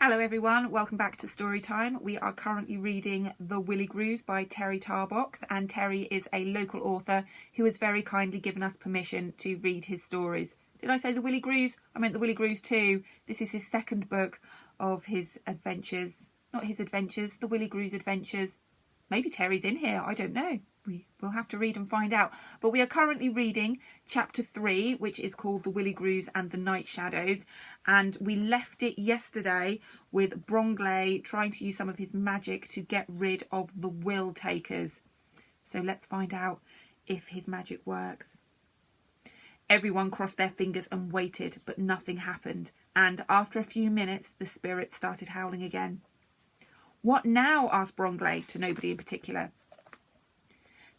Hello everyone, welcome back to Story Time. We are currently reading The Willigrews by Terry Tarbox, and Terry is a local author who has very kindly given us permission to read his stories. Did I say The Willigrews? I meant The Willigrews too. This is his second book of his adventures. Not his adventures, The Willigrews adventures. Maybe Terry's in here, I don't know. We'll have to read and find out. But we are currently reading chapter 3, which is called The Willigrews and the Night Shadows. And we left it yesterday with Bronglae trying to use some of his magic to get rid of the will takers. So let's find out if his magic works. Everyone crossed their fingers and waited, but nothing happened. And after a few minutes, the spirits started howling again. "What now?" asked Bronglae, to nobody in particular.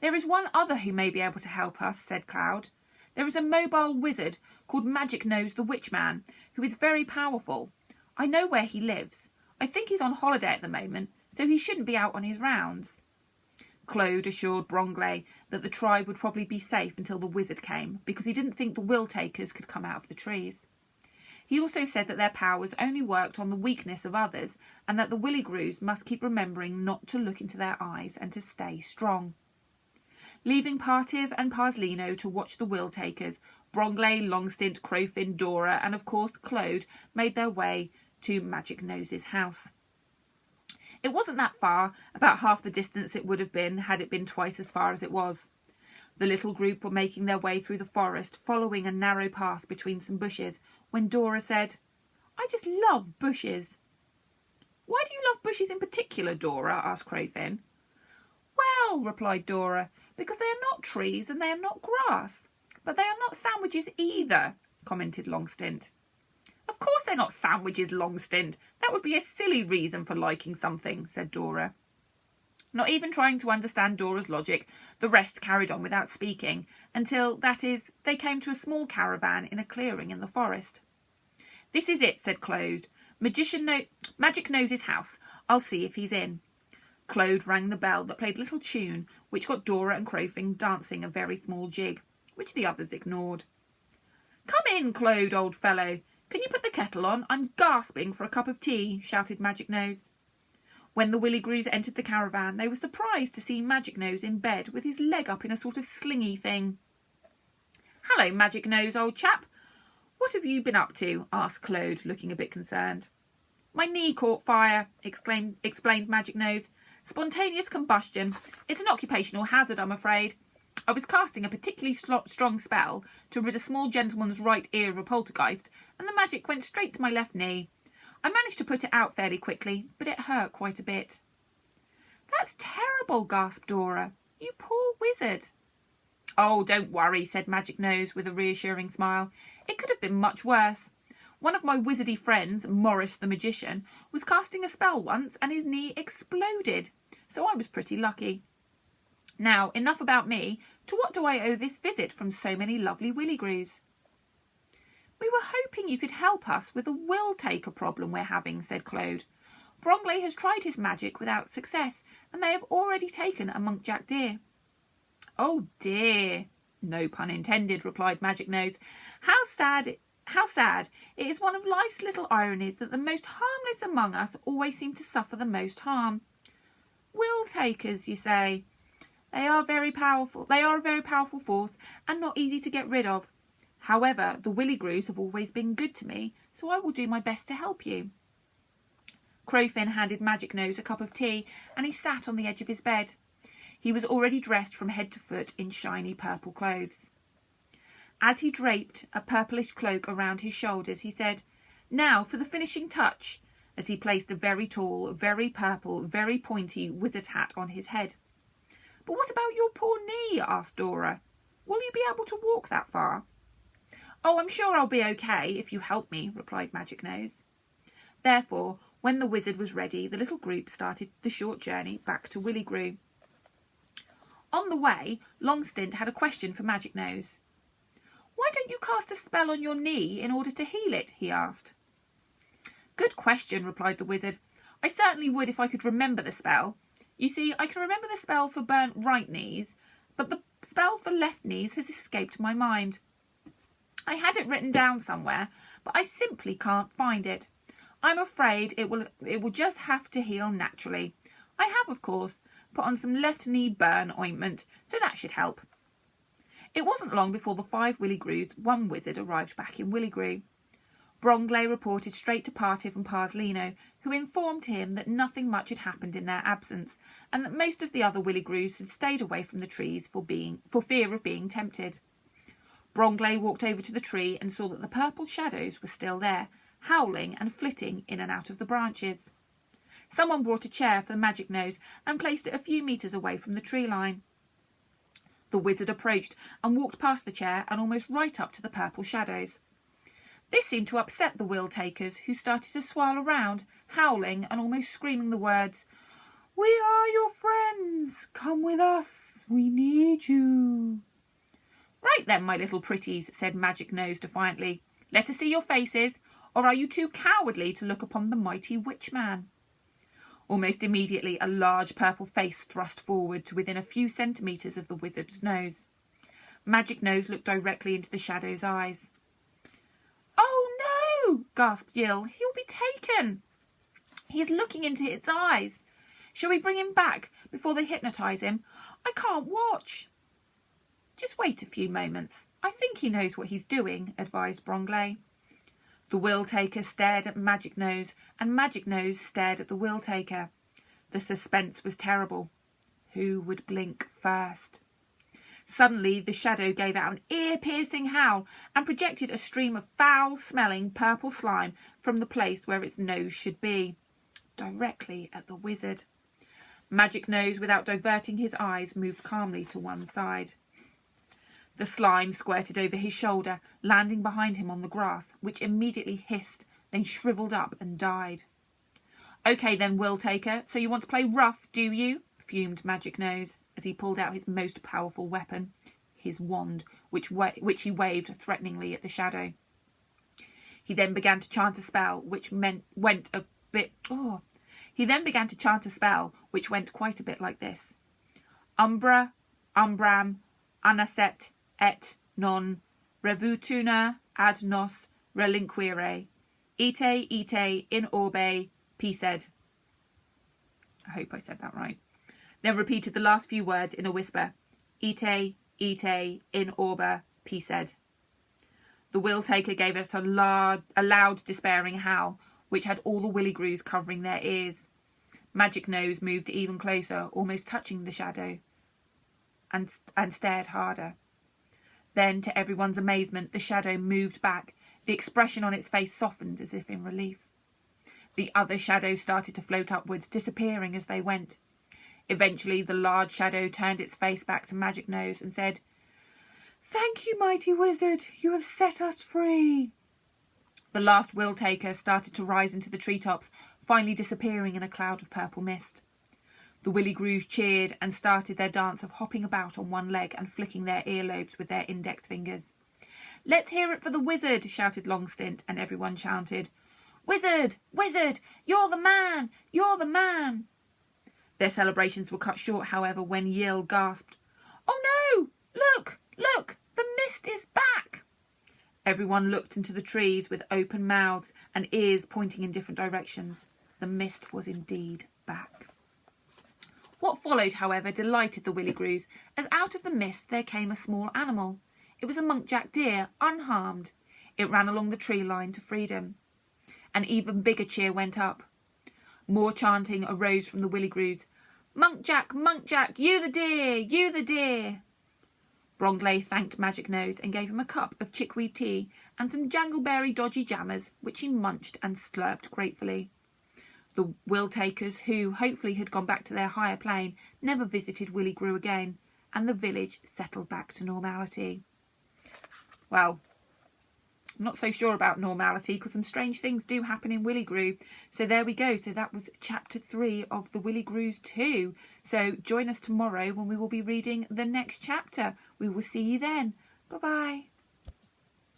"There is one other who may be able to help us," said Cloud. "There is a mobile wizard called Magic Nose the Witchman, who is very powerful. I know where he lives. I think he's on holiday at the moment, so he shouldn't be out on his rounds." Claude assured Bronglae that the tribe would probably be safe until the wizard came, because he didn't think the will takers could come out of the trees. He also said that their powers only worked on the weakness of others, and that the Willigrews must keep remembering not to look into their eyes and to stay strong. Leaving Partiv and Parslino to watch the will takers, Bronglae, Longstint, Crowfin, Dora and of course Claude made their way to Magic Nose's house. It wasn't that far, about half the distance it would have been had it been twice as far as it was. The little group were making their way through the forest, following a narrow path between some bushes, when Dora said, "I just love bushes." "Why do you love bushes in particular, Dora?" asked Crowfin. "Well," replied Dora, "because they are not trees and they are not grass. But they are not sandwiches either," commented Longstint. "Of course they're not sandwiches, Longstint. That would be a silly reason for liking something," said Dora. Not even trying to understand Dora's logic, the rest carried on without speaking, until, that is, they came to a small caravan in a clearing in the forest. "This is it," said Claude. "Magic Nose's house. I'll see if he's in." Claude rang the bell that played a little tune, which got Dora and Crowfin dancing a very small jig, which the others ignored. "Come in, Claude, old fellow. Can you put the kettle on? I'm gasping for a cup of tea," shouted Magic Nose. When the Willigrews entered the caravan, they were surprised to see Magic Nose in bed with his leg up in a sort of slingy thing. "Hello, Magic Nose, old chap. What have you been up to?" asked Claude, looking a bit concerned. "My knee caught fire," explained Magic Nose. "Spontaneous combustion. It's an occupational hazard, I'm afraid. I was casting a particularly strong spell to rid a small gentleman's right ear of a poltergeist, and the magic went straight to my left knee. I managed to put it out fairly quickly, but it hurt quite a bit." "That's terrible," gasped Dora. "You poor wizard." "Oh, don't worry," said Magic Nose with a reassuring smile. "It could have been much worse. One of my wizardy friends, Morris the magician, was casting a spell once and his knee exploded, so I was pretty lucky. Now, enough about me. To what do I owe this visit from so many lovely Willigrews?" "We were hoping you could help us with the will taker problem we're having," said Claude. "Bronglae has tried his magic without success, and they have already taken a Munkjack deer." "Oh dear," no pun intended, replied Magic Nose. How sad. It is one of life's little ironies that the most harmless among us always seem to suffer the most harm. Will takers, you say? They are very powerful. They are a very powerful force and not easy to get rid of. However, the Willigrews have always been good to me, so I will do my best to help you." Crowfin handed Magic Nose a cup of tea, and he sat on the edge of his bed. He was already dressed from head to foot in shiny purple clothes. As he draped a purplish cloak around his shoulders, he said, "Now for the finishing touch," as he placed a very tall, very purple, very pointy wizard hat on his head. "But what about your poor knee?" asked Dora. "Will you be able to walk that far?" "Oh, I'm sure I'll be okay if you help me," replied Magic Nose. Therefore, when the wizard was ready, the little group started the short journey back to Willigrue. On the way, Longstint had a question for Magic Nose. "Why don't you cast a spell on your knee in order to heal it?" he asked. "Good question," replied the wizard. "I certainly would if I could remember the spell. You see, I can remember the spell for burnt right knees, but the spell for left knees has escaped my mind. I had it written down somewhere, but I simply can't find it. I'm afraid it will just have to heal naturally. I have, of course, put on some left knee burn ointment, so that should help. It wasn't long before the 5 Willigrews, 1 wizard, arrived back in Willigrew. Bromgley reported straight to Partiv and Parslino, who informed him that nothing much had happened in their absence, and that most of the other Willigrews had stayed away from the trees for fear of being tempted. Bromgley walked over to the tree and saw that the purple shadows were still there, howling and flitting in and out of the branches. Someone brought a chair for the Magic Nose and placed it a few metres away from the tree line. The wizard approached and walked past the chair and almost right up to the purple shadows. This seemed to upset the will takers, who started to swirl around, howling and almost screaming the words, "We are your friends. Come with us. We need you." "Right then, my little pretties," said Magic Nose defiantly. "Let us see your faces, or are you too cowardly to look upon the mighty witch-man?" Almost immediately a large purple face thrust forward to within a few centimetres of the wizard's nose. Magic Nose looked directly into the shadow's eyes. "Oh no!" gasped Jill. "He will be taken. He is looking into its eyes. Shall we bring him back before they hypnotise him? I can't watch." "Just wait a few moments. I think he knows what he's doing," advised Bromgley. The will taker stared at Magic Nose, and Magic Nose stared at the will taker. The suspense was terrible. Who would blink first? Suddenly the shadow gave out an ear-piercing howl and projected a stream of foul-smelling purple slime from the place where its nose should be, directly at the wizard. Magic Nose, without diverting his eyes, moved calmly to one side. The slime squirted over his shoulder, landing behind him on the grass, which immediately hissed, then shriveled up and died. "OK then, Will Taker, so you want to play rough, do you?" fumed Magic Nose, as he pulled out his most powerful weapon, his wand, which he waved threateningly at the shadow. He then began to chant a spell, which went quite a bit like this: Umbra, umbram, anaset, et non revutuna ad nos relinquire, ite in orbe pised. I hope I said that right. Then repeated the last few words in a whisper. Ite in orbe pised. The will taker gave us a loud despairing howl, which had all the Willigrews covering their ears. Magic Nose moved even closer, almost touching the shadow, and stared harder. Then, to everyone's amazement, the shadow moved back. The expression on its face softened as if in relief. The other shadows started to float upwards, disappearing as they went. Eventually, the large shadow turned its face back to Magic Nose and said, "Thank you, mighty wizard. You have set us free." The last will taker started to rise into the treetops, finally disappearing in a cloud of purple mist. The Willigrews cheered and started their dance of hopping about on one leg and flicking their earlobes with their index fingers. "Let's hear it for the wizard," shouted Longstint, and everyone chanted, "Wizard! Wizard! You're the man! You're the man!" Their celebrations were cut short, however, when Yill gasped, "Oh no! Look! Look! The mist is back!" Everyone looked into the trees with open mouths and ears pointing in different directions. The mist was indeed back. What followed, however, delighted the Willigrews, as out of the mist there came a small animal. It was a munkjack deer, unharmed. It ran along the tree line to freedom. An even bigger cheer went up. More chanting arose from the Willigrews. "Munkjack, Munkjack, you the deer, you the deer!" Bromgley thanked Magic Nose and gave him a cup of chickweed tea and some jangleberry dodgy jammers, which he munched and slurped gratefully. The will takers, who hopefully had gone back to their higher plane, never visited Willigrew again, and the village settled back to normality. Well, I'm not so sure about normality, because some strange things do happen in Willigrew. So there we go. So that was chapter 3 of the Willigrews 2. So join us tomorrow when we will be reading the next chapter. We will see you then. Bye-bye.